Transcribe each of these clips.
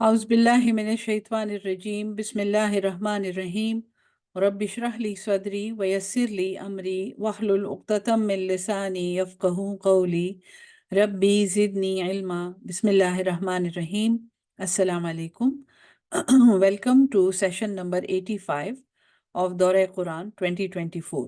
أعوذ بالله من الشيطان الرجيم بسم الله الرحمن الرحيم رب اشرح لي صدري ويسر لي أمري واحلل عقدة من لساني يفقهوا قولي ربي زدني علما بسم الله الرحمن الرحيم. Assalamu alaikum. Welcome to session number 85 of Dore Quran 2024.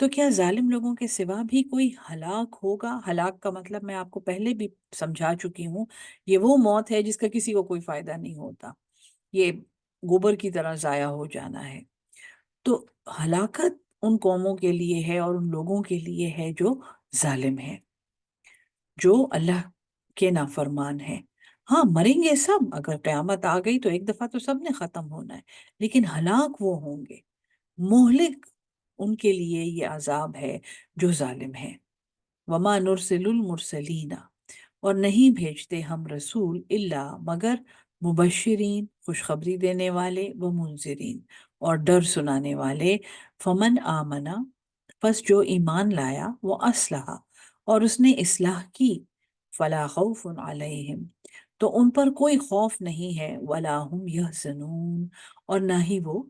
تو کیا ظالم لوگوں کے سوا بھی کوئی ہلاک ہوگا؟ ہلاک کا مطلب میں آپ کو پہلے بھی سمجھا چکی ہوں، یہ وہ موت ہے جس کا کسی کو کوئی فائدہ نہیں ہوتا، یہ گوبر کی طرح ضائع ہو جانا ہے۔ تو ہلاکت ان قوموں کے لیے ہے اور ان لوگوں کے لیے ہے جو ظالم ہے، جو اللہ کے نافرمان ہیں۔ ہاں، مریں گے سب، اگر قیامت آ گئی تو ایک دفعہ تو سب نے ختم ہونا ہے، لیکن ہلاک وہ ہوں گے، مہلک ان کے لیے یہ عذاب ہے جو ظالم ہے۔ وما نرسل المرسلین، اور نہیں بھیجتے ہم رسول الا مگر مبشرین، خوشخبری دینے والے، و منذرین، اور ڈر سنانے والے۔ فمن آمنا، پس جو ایمان لایا، وہ اسلحہ، اور اس نے اصلاح کی، فلا خوف علیہم، تو ان پر کوئی خوف نہیں ہے، ولا هم یحزنون، اور نہ ہی وہ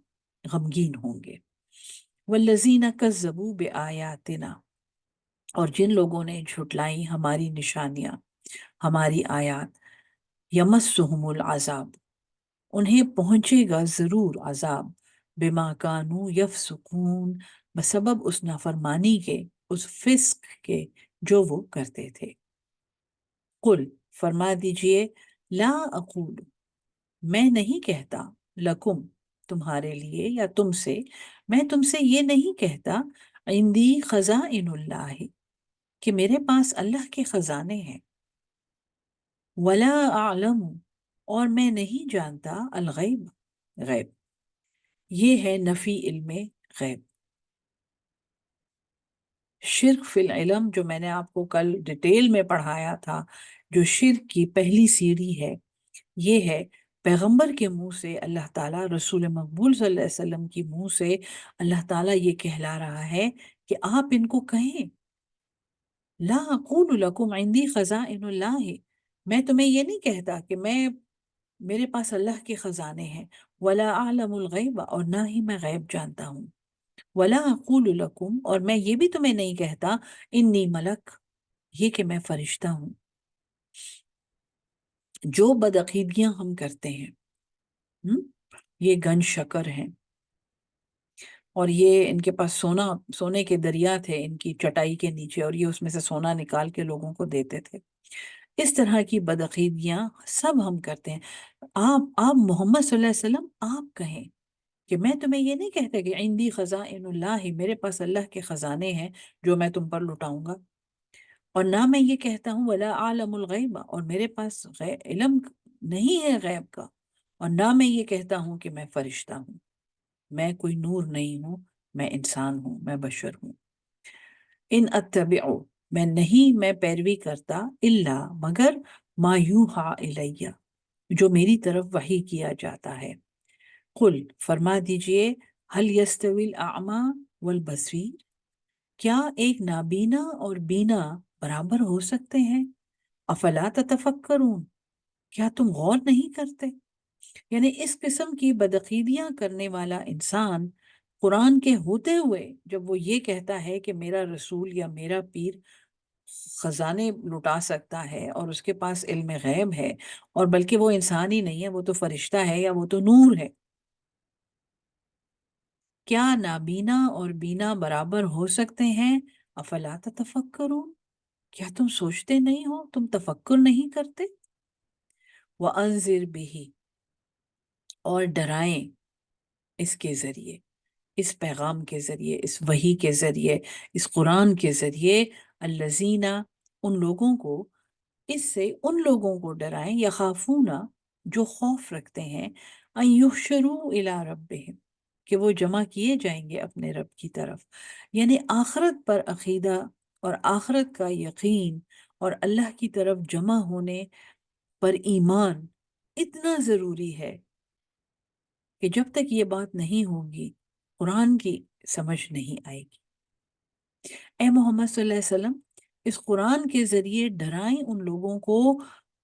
غمگین ہوں گے۔ والذین کذبوا بآیاتنا، اور جن لوگوں نے جھٹلائی ہماری نشانیاں، ہماری آیات، یمسہم العذاب، انہیں پہنچے گا ضرور عذاب، بما کانوا یفسقون، بسبب اس نافرمانی کے، اس فسق کے جو وہ کرتے تھے۔ قل، فرما دیجئے، لا اقول، میں نہیں کہتا، لکم، تمہارے لیے یا تم سے، میں تم سے یہ نہیں کہتا، عندی خزائن اللہ، کہ میرے پاس اللہ کے خزانے ہیں، ولا اعلم، اور میں نہیں جانتا، الغیب، غیب، یہ ہے نفی علم غیب۔ شرک فی العلم جو میں نے آپ کو کل ڈیٹیل میں پڑھایا تھا، جو شرک کی پہلی سیڑھی ہے، یہ ہے پیغمبر کے منہ سے اللہ تعالیٰ، رسول مقبول صلی اللہ علیہ وسلم کی منہ سے اللہ تعالیٰ یہ کہلا رہا ہے کہ آپ ان کو کہیں، لا اقول لکم عندی خزائن اللہ، میں تمہیں یہ نہیں کہتا کہ میرے پاس اللہ کے خزانے ہیں، ولا اعلم الغیب، اور نہ ہی میں غیب جانتا ہوں، ولا اقول لکم، اور میں یہ بھی تمہیں نہیں کہتا، انی ملک، یہ کہ میں فرشتہ ہوں۔ جو بدعقیدگیاں ہم کرتے ہیں، ہم، یہ گن شکر ہیں، اور یہ ان کے پاس سونے کے دریا تھے ان کی چٹائی کے نیچے، اور یہ اس میں سے سونا نکال کے لوگوں کو دیتے تھے۔ اس طرح کی بدعقیدگیاں سب ہم کرتے ہیں۔ آپ محمد صلی اللہ علیہ وسلم آپ کہیں کہ میں تمہیں یہ نہیں کہتا کہ عندی خزائن اللہ، میرے پاس اللہ کے خزانے ہیں جو میں تم پر لٹاؤں گا، اور نہ میں یہ کہتا ہوں ولا عالم الغیب، اور میرے پاس علم نہیں ہے غیب کا، اور نہ میں یہ کہتا ہوں کہ میں فرشتہ ہوں، میں کوئی نور نہیں ہوں، میں انسان ہوں، میں بشر ہوں۔ ان اتبع، میں پیروی کرتا، الا، مگر، ما یوحا الیہ، جو میری طرف وحی کیا جاتا ہے۔ قل، فرما دیجئے، هل یستوی الاعمی والبصیر، کیا ایک نابینا اور بینا برابر ہو سکتے ہیں؟ افلا تتفکرون، کیا تم غور نہیں کرتے؟ یعنی اس قسم کی بدعقیدیاں کرنے والا انسان قرآن کے ہوتے ہوئے جب وہ یہ کہتا ہے کہ میرا رسول یا میرا پیر خزانے لٹا سکتا ہے اور اس کے پاس علم غیب ہے، اور بلکہ وہ انسان ہی نہیں ہے، وہ تو فرشتہ ہے یا وہ تو نور ہے، کیا نابینا اور بینا برابر ہو سکتے ہیں؟ افلا تتفکرون، کیا تم سوچتے نہیں ہو، تم تفکر نہیں کرتے؟ وَأَنذِرْ بِهِ، اور ڈرائیں اس کے ذریعے، اس پیغام کے ذریعے، اس وحی کے ذریعے، اس قرآن کے ذریعے، الذین، ان لوگوں کو، اس سے ان لوگوں کو ڈرائیں، یخافون، جو خوف رکھتے ہیں، ان یحشروا الی ربہم، کہ وہ جمع کیے جائیں گے اپنے رب کی طرف۔ یعنی آخرت پر عقیدہ اور آخرت کا یقین اور اللہ کی طرف جمع ہونے پر ایمان اتنا ضروری ہے کہ جب تک یہ بات نہیں ہوگی قرآن کی سمجھ نہیں آئے گی۔ اے محمد صلی اللہ علیہ وسلم، اس قرآن کے ذریعے ڈرائیں ان لوگوں کو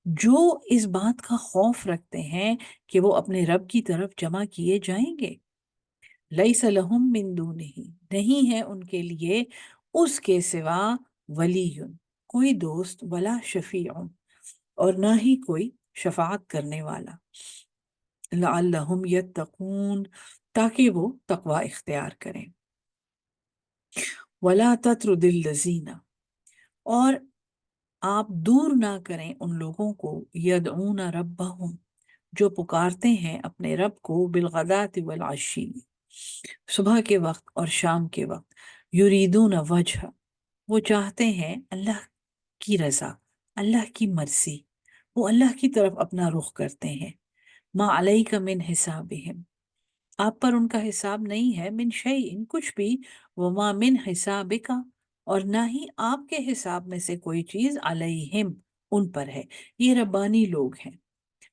جو اس بات کا خوف رکھتے ہیں کہ وہ اپنے رب کی طرف جمع کیے جائیں گے۔ لیس لہم من دونہ، نہیں ہے ان کے لیے اس کے سوا، ولی، کوئی دوست، ولا شفیع، اور نہ ہی کوئی شفاعت کرنے والا، لعلہم یتقون، تاکہ وہ تقوی اختیار کریں۔ ولا تطرد الذین، اور آپ دور نہ کریں ان لوگوں کو، یدعون ربہم، جو پکارتے ہیں اپنے رب کو، بالغداۃ والعشی، صبح کے وقت اور شام کے وقت، یریدون وجہ، وہ چاہتے ہیں اللہ کی رضا، اللہ کی مرضی، وہ اللہ کی طرف اپنا رخ کرتے ہیں۔ ما علیک من حسابہم، آپ پر ان کا حساب نہیں ہے، من شیء، کچھ بھی، وما من حسابک، اور نہ ہی آپ کے حساب میں سے کوئی چیز، علیہم، ان پر ہے۔ یہ ربانی لوگ ہیں،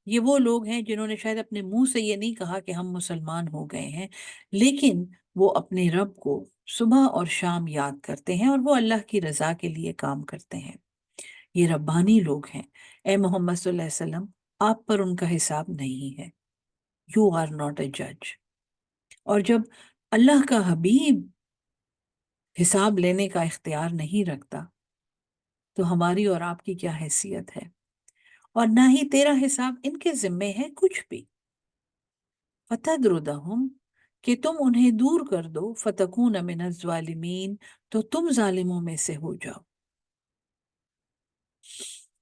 یہ وہ لوگ ہیں جنہوں نے شاید اپنے منہ سے یہ نہیں کہا کہ ہم مسلمان ہو گئے ہیں، لیکن وہ اپنے رب کو صبح اور شام یاد کرتے ہیں اور وہ اللہ کی رضا کے لیے کام کرتے ہیں۔ یہ ربانی لوگ ہیں۔ اے محمد صلی اللہ علیہ وسلم، آپ پر ان کا حساب نہیں ہے، یو آر ناٹ اے جج۔ اور جب اللہ کا حبیب حساب لینے کا اختیار نہیں رکھتا تو ہماری اور آپ کی کیا حیثیت ہے؟ اور نہ ہی تیرا حساب ان کے ذمے ہے کچھ بھی۔ فتدردہم، کہ تم انہیں دور کر دو، فتکون من الظالمین، تو تم ظالموں میں سے ہو جاؤ۔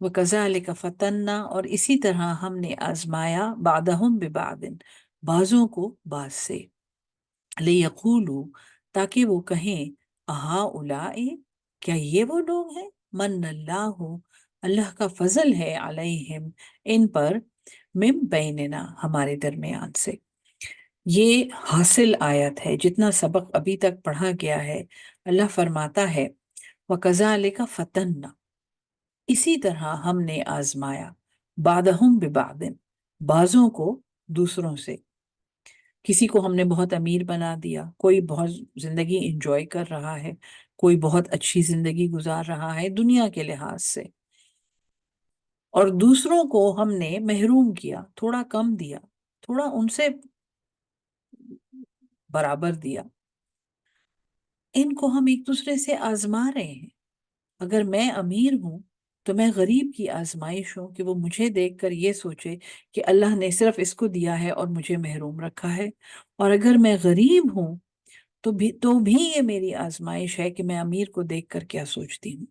وَكَذَلِكَ فَتَنَّا، اور اسی طرح ہم نے آزمایا، بعضهم ببعض، بعضوں کو بعض سے، لیقولوا، تاکہ وہ کہیں، اہؤلاء، کیا یہ وہ لوگ ہیں، من اللہ، اللہ کا فضل ہے، علیہم، ان پر، من بیننا، ہمارے درمیان سے۔ یہ حاصل آیت ہے، جتنا سبق ابھی تک پڑھا گیا ہے، اللہ فرماتا ہے وَكَذَلِكَ فَتَنَّا، اسی طرح ہم نے آزمایا، بعضهم ببعض، بعضوں کو دوسروں سے۔ کسی کو ہم نے بہت امیر بنا دیا، کوئی بہت زندگی انجوائے کر رہا ہے، کوئی بہت اچھی زندگی گزار رہا ہے دنیا کے لحاظ سے، اور دوسروں کو ہم نے محروم کیا، تھوڑا کم دیا، تھوڑا ان سے برابر دیا۔ ان کو ہم ایک دوسرے سے آزما رہے ہیں۔ اگر میں امیر ہوں تو میں غریب کی آزمائش ہوں، کہ وہ مجھے دیکھ کر یہ سوچے کہ اللہ نے صرف اس کو دیا ہے اور مجھے محروم رکھا ہے، اور اگر میں غریب ہوں تو بھی یہ میری آزمائش ہے کہ میں امیر کو دیکھ کر کیا سوچتی ہوں۔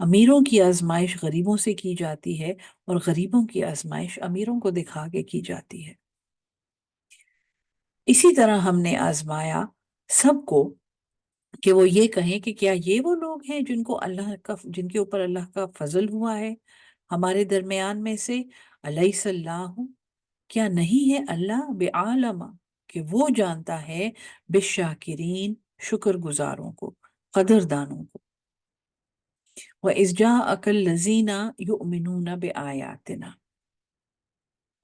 امیروں کی آزمائش غریبوں سے کی جاتی ہے، اور غریبوں کی آزمائش امیروں کو دکھا کے کی جاتی ہے۔ اسی طرح ہم نے آزمایا سب کو، کہ وہ یہ کہیں کہ کیا یہ وہ لوگ ہیں جن کے اوپر اللہ کا فضل ہوا ہے ہمارے درمیان میں سے، الیس اللہ، کیا نہیں ہے اللہ بعالم، کہ وہ جانتا ہے، بالشاکرین، شکر گزاروں کو، قدردانوں کو۔ وَإِذْ جَاءَكَ الَّذِينَ يُؤْمِنُونَ بِآيَاتِنَا،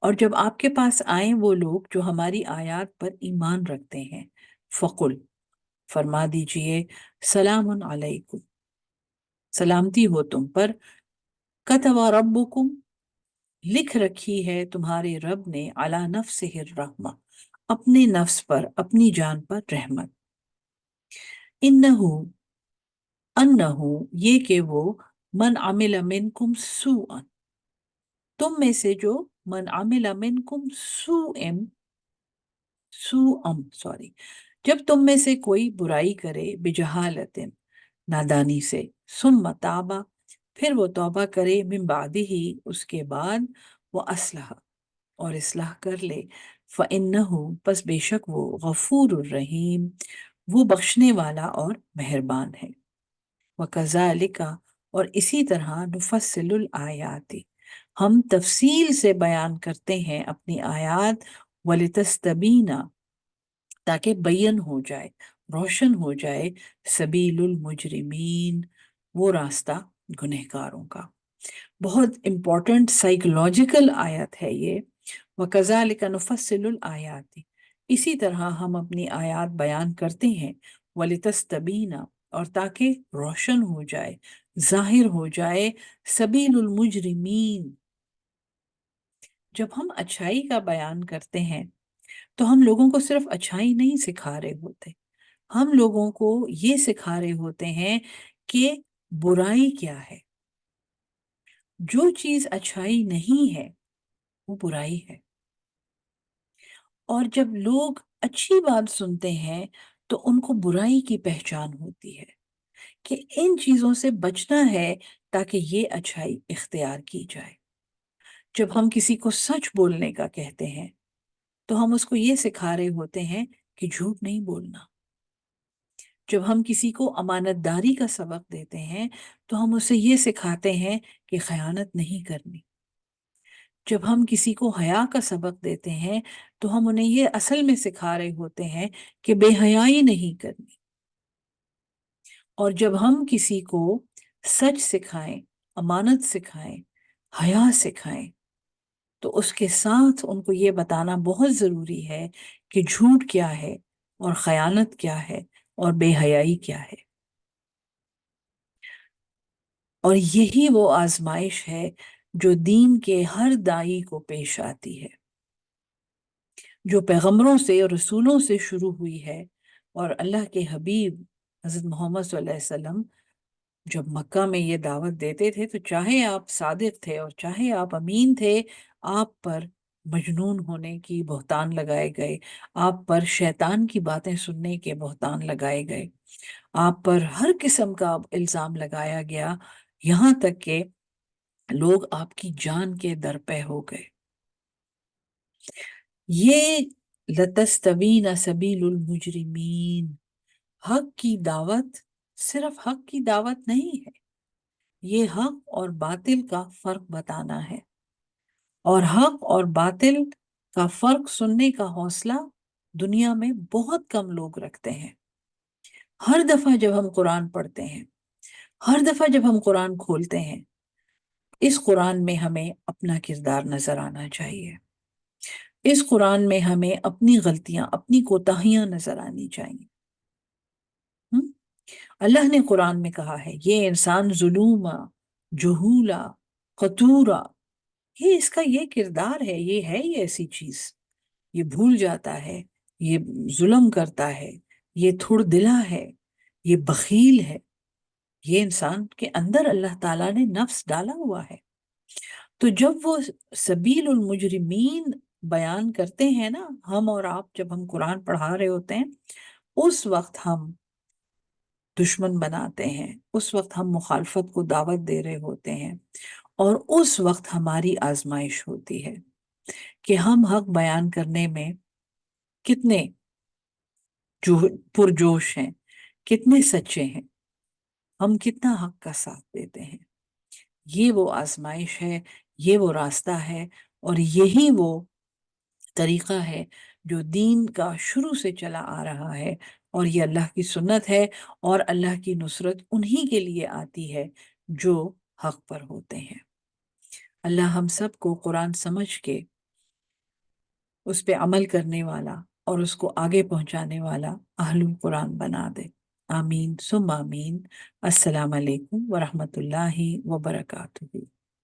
اور جب آپ کے پاس آئیں وہ لوگ جو ہماری آیات پر ایمان رکھتے ہیں، فقل، فرما دیجئے، سلام علیکم، سلامتی ہو تم پر، کتب ربکم، لکھ رکھی ہے تمہارے رب نے، علی نفسہ الرحمہ، اپنے نفس پر، اپنی جان پر رحمت، انہو، یہ کہ وہ، من عمل منکم سوءا، تم میں سے جو، من عمل منکم سوءم، جب تم میں سے کوئی برائی کرے، بجہالت، نادانی سے، ثم تابا، پھر وہ توبہ کرے، من بعد ہی، اس کے بعد، وہ اصلح، اور اصلاح کر لے، فَإِنَّهُ، پس بے شک وہ، غفور الرحیم، وہ بخشنے والا اور مہربان ہے۔ وَكَذَلِكَ، اور اسی طرح، نفصل الآیات، ہم تفصیل سے بیان کرتے ہیں اپنی آیات، وَلِتَسْتَبِینَ، تاکہ بیان ہو جائے، روشن ہو جائے، سبیل المجرمین، وہ راستہ گنہگاروں کا۔ بہت امپورٹنٹ سائیکولوجیکل آیت ہے یہ، وَكَذَلِكَ نُفَصِّلُ الْآيَاتِ، اسی طرح ہم اپنی آیات بیان کرتے ہیں، وَلِتَسْتَبِینَ، اور تاکہ روشن ہو جائے، ظاہر ہو جائے، سبیل المجرمین۔ جب ہم اچھائی کا بیان کرتے ہیں تو ہم لوگوں کو صرف اچھائی نہیں سکھا رہے ہوتے، ہم لوگوں کو یہ سکھا رہے ہوتے ہیں کہ برائی کیا ہے۔ جو چیز اچھائی نہیں ہے وہ برائی ہے، اور جب لوگ اچھی بات سنتے ہیں تو ان کو برائی کی پہچان ہوتی ہے کہ ان چیزوں سے بچنا ہے تاکہ یہ اچھائی اختیار کی جائے۔ جب ہم کسی کو سچ بولنے کا کہتے ہیں تو ہم اس کو یہ سکھا رہے ہوتے ہیں کہ جھوٹ نہیں بولنا۔ جب ہم کسی کو امانت داری کا سبق دیتے ہیں تو ہم اسے یہ سکھاتے ہیں کہ خیانت نہیں کرنی۔ جب ہم کسی کو حیا کا سبق دیتے ہیں تو ہم انہیں یہ اصل میں سکھا رہے ہوتے ہیں کہ بے حیائی نہیں کرنی۔ اور جب ہم کسی کو سچ سکھائیں، امانت سکھائیں، حیا سکھائیں، تو اس کے ساتھ ان کو یہ بتانا بہت ضروری ہے کہ جھوٹ کیا ہے اور خیانت کیا ہے اور بے حیائی کیا ہے۔ اور یہی وہ آزمائش ہے جو دین کے ہر دائی کو پیش آتی ہے، جو پیغمبروں سے اور رسولوں سے شروع ہوئی ہے۔ اور اللہ کے حبیب حضرت محمد صلی اللہ علیہ وسلم جب مکہ میں یہ دعوت دیتے تھے تو چاہے آپ صادق تھے اور چاہے آپ امین تھے، آپ پر مجنون ہونے کی بہتان لگائے گئے، آپ پر شیطان کی باتیں سننے کے بہتان لگائے گئے، آپ پر ہر قسم کا الزام لگایا گیا، یہاں تک کہ لوگ آپ کی جان کے درپے ہو گئے۔ یہ لَتَسْتَبِينَ سَبِيلُ الْمُجْرِمِينَ، حق کی دعوت صرف حق کی دعوت نہیں ہے، یہ حق اور باطل کا فرق بتانا ہے۔ اور حق اور باطل کا فرق سننے کا حوصلہ دنیا میں بہت کم لوگ رکھتے ہیں۔ ہر دفعہ جب ہم قرآن پڑھتے ہیں، ہر دفعہ جب ہم قرآن کھولتے ہیں، اس قرآن میں ہمیں اپنا کردار نظر آنا چاہیے۔ اس قرآن میں ہمیں اپنی غلطیاں، اپنی کوتاہیاں نظر آنی چاہیے۔ اللہ نے قرآن میں کہا ہے یہ انسان ظلوما، جہولا، قتورا، یہ اس کا یہ کردار ہے، یہ ہے یہ ایسی چیز، یہ بھول جاتا ہے، یہ ظلم کرتا ہے، یہ تھوڑ دلا ہے، یہ بخیل ہے۔ یہ انسان کے اندر اللہ تعالیٰ نے نفس ڈالا ہوا ہے۔ تو جب وہ سبیل المجرمین بیان کرتے ہیں نا، ہم اور آپ جب ہم قرآن پڑھا رہے ہوتے ہیں، اس وقت ہم دشمن بناتے ہیں، اس وقت ہم مخالفت کو دعوت دے رہے ہوتے ہیں، اور اس وقت ہماری آزمائش ہوتی ہے کہ ہم حق بیان کرنے میں کتنے پرجوش ہیں، کتنے سچے ہیں، ہم کتنا حق کا ساتھ دیتے ہیں۔ یہ وہ آزمائش ہے، یہ وہ راستہ ہے، اور یہی وہ طریقہ ہے جو دین کا شروع سے چلا آ رہا ہے، اور یہ اللہ کی سنت ہے، اور اللہ کی نصرت انہی کے لیے آتی ہے جو حق پر ہوتے ہیں۔ اللہ ہم سب کو قرآن سمجھ کے اس پہ عمل کرنے والا اور اس کو آگے پہنچانے والا اہل القرآن بنا دے۔ آمین ثم آمین۔ السلام علیکم ورحمۃ اللہ وبرکاتہ۔